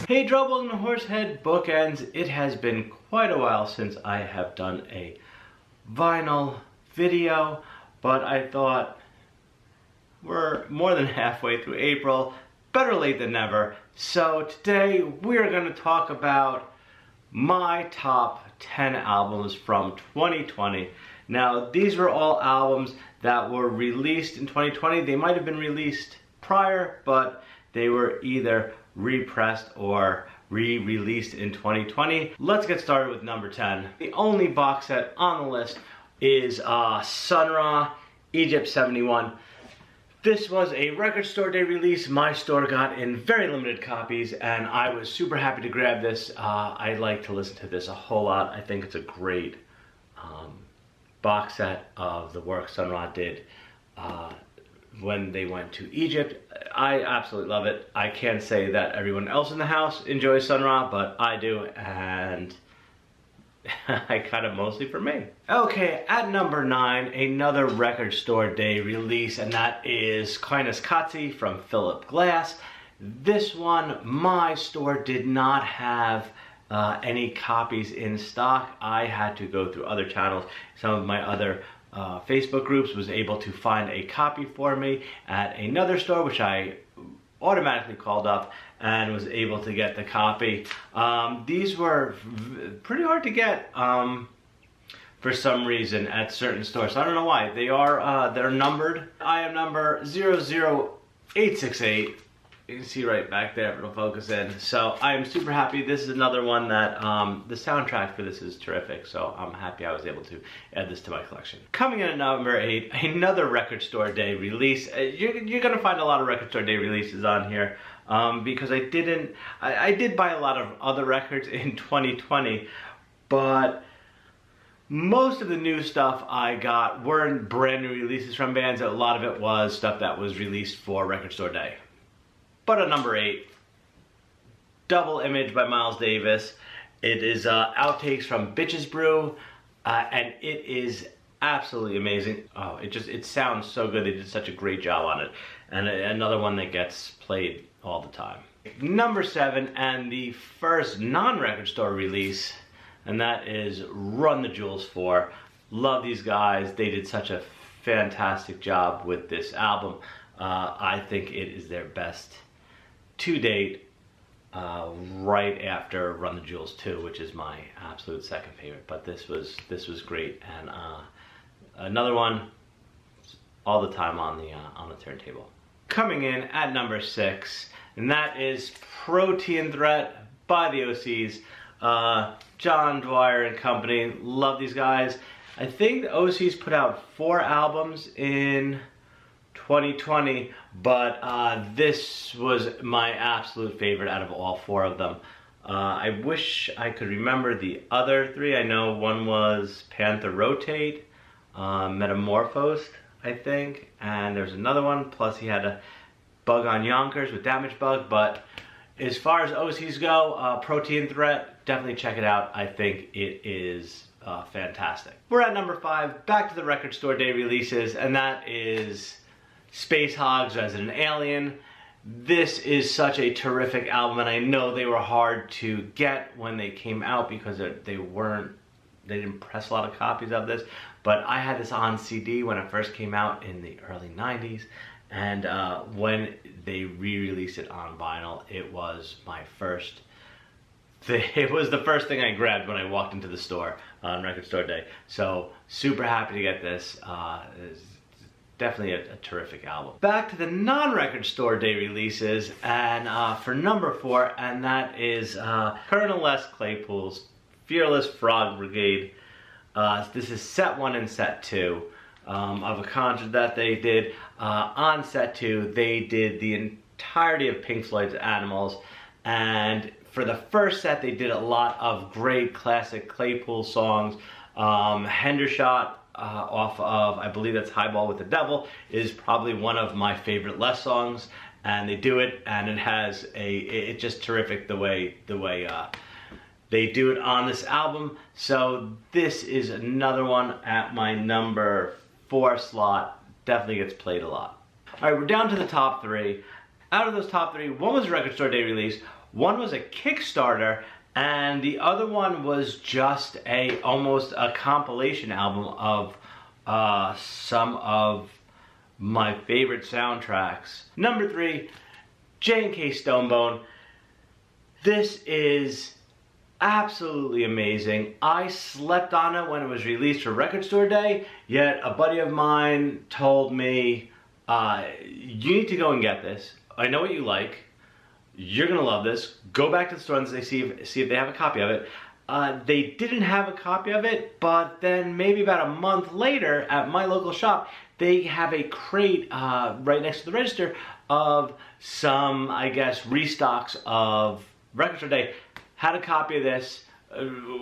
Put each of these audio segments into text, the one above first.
Hey, Trouble and Horsehead Bookends. It has been quite a while since I have done a vinyl video, but I thought we're more than halfway through April, better late than never. So today we're going to talk about my top 10 albums from 2020. Now, these were all albums that were released in 2020. They might have been released prior, but they were either repressed or re-released in 2020. Let's get started with number 10. The only box set on the list is Sunra Egypt 71. This was a record store day release. My store got in very limited copies and I was super happy to grab this. I like to listen to this a whole lot. I think it's a great box set of the work Sunra did when they went to Egypt. I absolutely love it. I can't say that everyone else in the house enjoys Sunra, but I do, and I kind of mostly for me. Okay, at number 9, another record store day release, and that is Katy from Philip Glass. This one, my store did not have any copies in stock. I had to go through other channels. Some of my other Facebook groups was able to find a copy for me at another store, which I automatically called up and was able to get the copy. These were pretty hard to get for some reason at certain stores. I don't know why. They're numbered. I am number 00868. You can see right back there, it'll focus in. So I am super happy. This is another one that the soundtrack for this is terrific. So I'm happy I was able to add this to my collection. Coming in at number 8, another record store day release. You're gonna find a lot of record store day releases on here because I did buy a lot of other records in 2020, but most of the new stuff I got weren't brand new releases from bands. A lot of it was stuff that was released for record store day. But at number 8, Double Image by Miles Davis. It is outtakes from Bitches Brew, and it is absolutely amazing. Oh, it sounds so good. They did such a great job on it. And another one that gets played all the time. Number 7, and the first non-record store release, and that is Run the Jewels 4. Love these guys. They did such a fantastic job with this album. I think it is their best to date, right after Run the Jewels 2, which is my absolute second favorite. But this was great, and another one all the time on the turntable. Coming in at number 6, and that is Protein Threat by the OCs. John Dwyer and company. Love these guys. I think the OCs put out 4 albums in 2020, but this was my absolute favorite out of all 4 of them. I wish I could remember the other 3. I know one was Panther Rotate, Metamorphosed, I think, and there's another one, plus he had a Bug on Yonkers with Damage Bug. But as far as OCs go, Protein Threat, definitely check it out. I think it is fantastic. We're at number 5, back to the record store day releases, and that is Space Hogs Resident Alien. This is such a terrific album, and I know they were hard to get when they came out because they didn't press a lot of copies of this, but I had this on CD when it first came out in the early 90s, and when they re-released it on vinyl, it was my first thing. It was the first thing I grabbed when I walked into the store on record store day. So super happy to get this. Definitely a terrific album. Back to the non-record store day releases, and for number 4, and that is Colonel Les Claypool's Fearless Frog Brigade. This is set 1 and set 2 of a concert that they did. On set 2, they did the entirety of Pink Floyd's Animals, and for the first set, they did a lot of great classic Claypool songs. Hendershot, off of, I believe that's Highball with the Devil, is probably one of my favorite Les songs, and they do it, and it's just terrific the way they do it on this album. So this is another one at my number 4 slot. Definitely gets played a lot. All right, we're down to the top 3. Out of those top 3, one was a record store day release, One was a Kickstarter, and the other one was just almost a compilation album of some of my favorite soundtracks. Number 3, J&K Stonebone. This is absolutely amazing. I slept on it when it was released for Record Store Day, yet a buddy of mine told me, you need to go and get this. I know what you like. You're gonna love this. Go back to the store and see if they have a copy of it. They didn't have a copy of it, but then maybe about a month later at my local shop, they have a crate right next to the register of some, I guess, restocks of Record Store Day. Had a copy of this,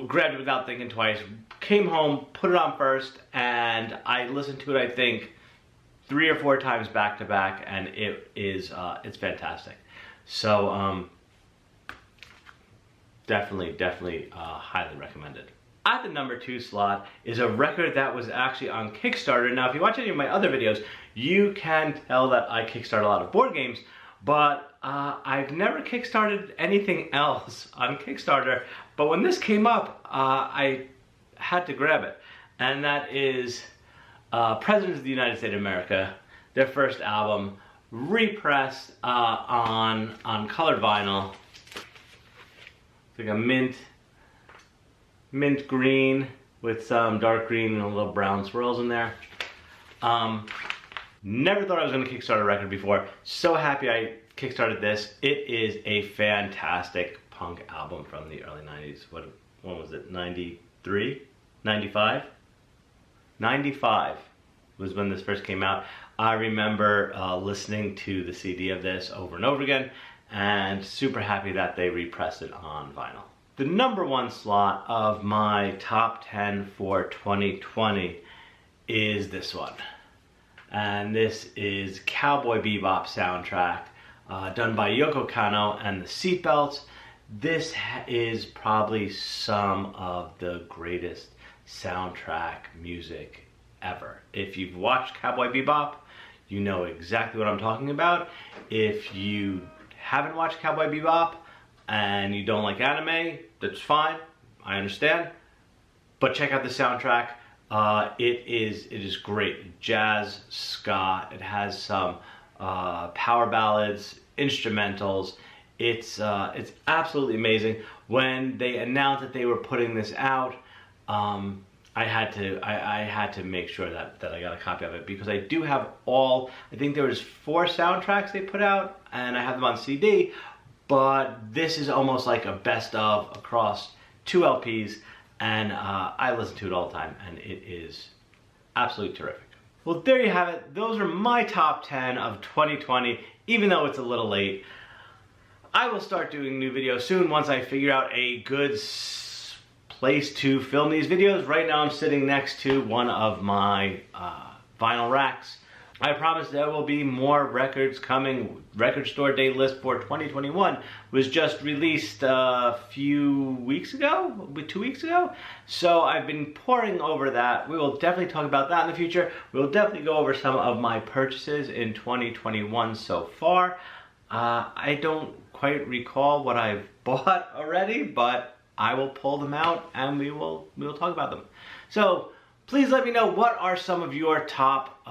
grabbed it without thinking twice, came home, put it on first, and I listened to it, I think, 3 or 4 times back to back, and it's fantastic. So, definitely highly recommended. At the number 2 slot is a record that was actually on Kickstarter. Now, if you watch any of my other videos, you can tell that I kickstart a lot of board games, but I've never kickstarted anything else on Kickstarter. But when this came up, I had to grab it, and that is Presidents of the United States of America, their first album, repressed on colored vinyl. It's like a mint green with some dark green and a little brown swirls in there. Never thought I was going to kickstart a record before. So happy I kickstarted this. It is a fantastic punk album from the early 90s. When was it? 93? 95? 95 was when this first came out. I remember listening to the CD of this over and over again, and super happy that they repressed it on vinyl. The number 1 slot of my top 10 for 2020 is this one. And this is Cowboy Bebop soundtrack, done by Yoko Kanno and the Seatbelts. This is probably some of the greatest soundtrack music ever. If you've watched Cowboy Bebop, you know exactly what I'm talking about. If you haven't watched Cowboy Bebop and you don't like anime, that's fine, I understand. But check out the soundtrack. It is great. Jazz, ska, it has some power ballads, instrumentals. It's absolutely amazing. When they announced that they were putting this out, I had to make sure that I got a copy of it, because I do have all, I think there was 4 soundtracks they put out, and I have them on CD, but this is almost like a best of across 2 LPs, and I listen to it all the time, and it is absolutely terrific. Well, there you have it. Those are my top 10 of 2020, even though it's a little late. I will start doing new videos soon once I figure out a good place to film these videos. Right now I'm sitting next to one of my vinyl racks. I promise there will be more records coming. Record Store Day list for 2021 was just released a few weeks ago, 2 weeks ago. So I've been poring over that. We will definitely talk about that in the future. We will definitely go over some of my purchases in 2021 so far. I don't quite recall what I've bought already, but I will pull them out and we will talk about them. So please let me know, what are some of your top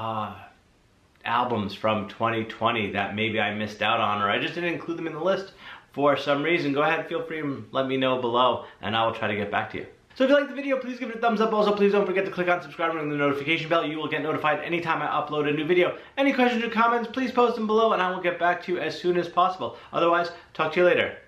albums from 2020 that maybe I missed out on, or I just didn't include them in the list for some reason. Go ahead, feel free and let me know below, and I will try to get back to you. So if you like the video, please give it a thumbs up. Also, please don't forget to click on subscribe and ring the notification bell. You will get notified anytime I upload a new video. Any questions or comments, please post them below and I will get back to you as soon as possible. Otherwise, talk to you later.